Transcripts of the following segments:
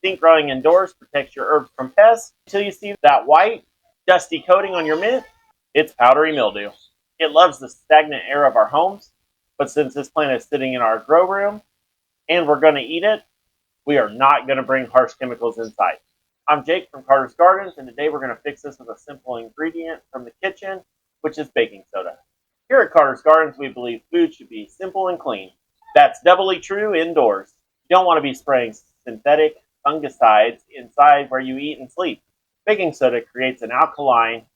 Think growing indoors protects your herbs from pests until you see that white, dusty coating on your mint. It's powdery mildew. It loves the stagnant air of our homes, but since this plant is sitting in our grow room and we're going to eat it, we are not going to bring harsh chemicals inside. I'm Jake from Carter's Gardens, and today we're going to fix this with a simple ingredient from the kitchen, which is baking soda. Here at Carter's Gardens, we believe food should be simple and clean. That's doubly true indoors. You don't want to be spraying synthetic fungicides inside where you eat and sleep. Baking soda creates an alkaline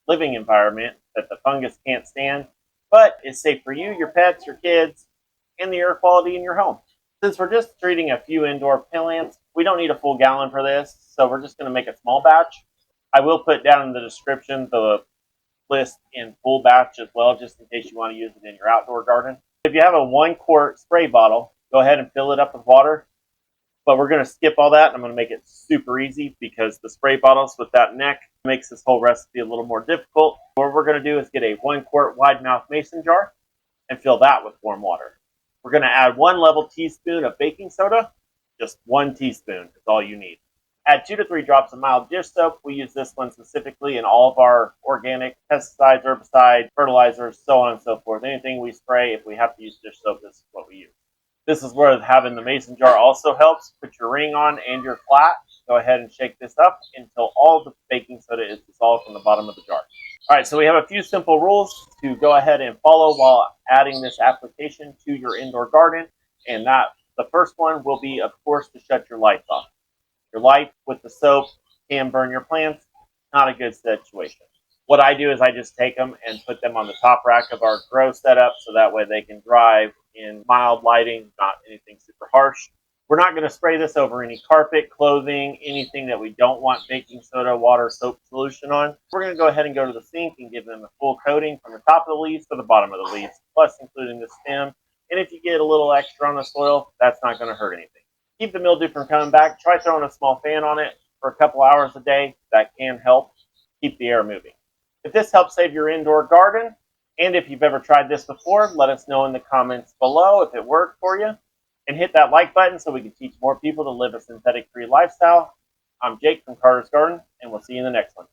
living environment that the fungus can't stand, but is safe for you, your pets, your kids, and the air quality in your home. Since we're just treating a few indoor plants, we don't need a full gallon for this, so we're just going to make a small batch. I will put down in the description the list in full batch as well, just in case you want to use it in your outdoor garden. If you have a 1-quart spray bottle, go ahead and fill it up with water. But we're going to skip all that, and I'm going to make it super easy because the spray bottles with that neck makes this whole recipe a little more difficult. What we're going to do is get a 1-quart wide mouth mason jar and fill that with warm water. We're going to add 1 level teaspoon of baking soda. Just 1 teaspoon is all you need. Add 2 to 3 drops of mild dish soap. We use this one specifically in all of our organic pesticides, herbicides, fertilizers, so on and so forth. Anything we spray, if we have to use dish soap, this is what we use. This is where having the mason jar also helps. Put your ring on and your flat. Go ahead and shake this up until all the baking soda is dissolved from the bottom of the jar. All right, so we have a few simple rules to go ahead and follow while adding this application to your indoor garden. And the first one will be, of course, to shut your lights off. Your light with the soap can burn your plants. Not a good situation. What I do is I just take them and put them on the top rack of our grow setup so that way they can dry in mild lighting, not anything super harsh. We're not going to spray this over any carpet, clothing, anything that we don't want baking soda, water, soap solution on. We're going to go ahead and go to the sink and give them a full coating from the top of the leaves to the bottom of the leaves, plus including the stem. And if you get a little extra on the soil, that's not going to hurt anything. Keep the mildew from coming back. Try throwing a small fan on it for a couple hours a day. That can help keep the air moving. If this helps save your indoor garden, and if you've ever tried this before, let us know in the comments below if it worked for you. And hit that like button so we can teach more people to live a synthetic-free lifestyle. I'm Jake from Carter's Garden, and we'll see you in the next one.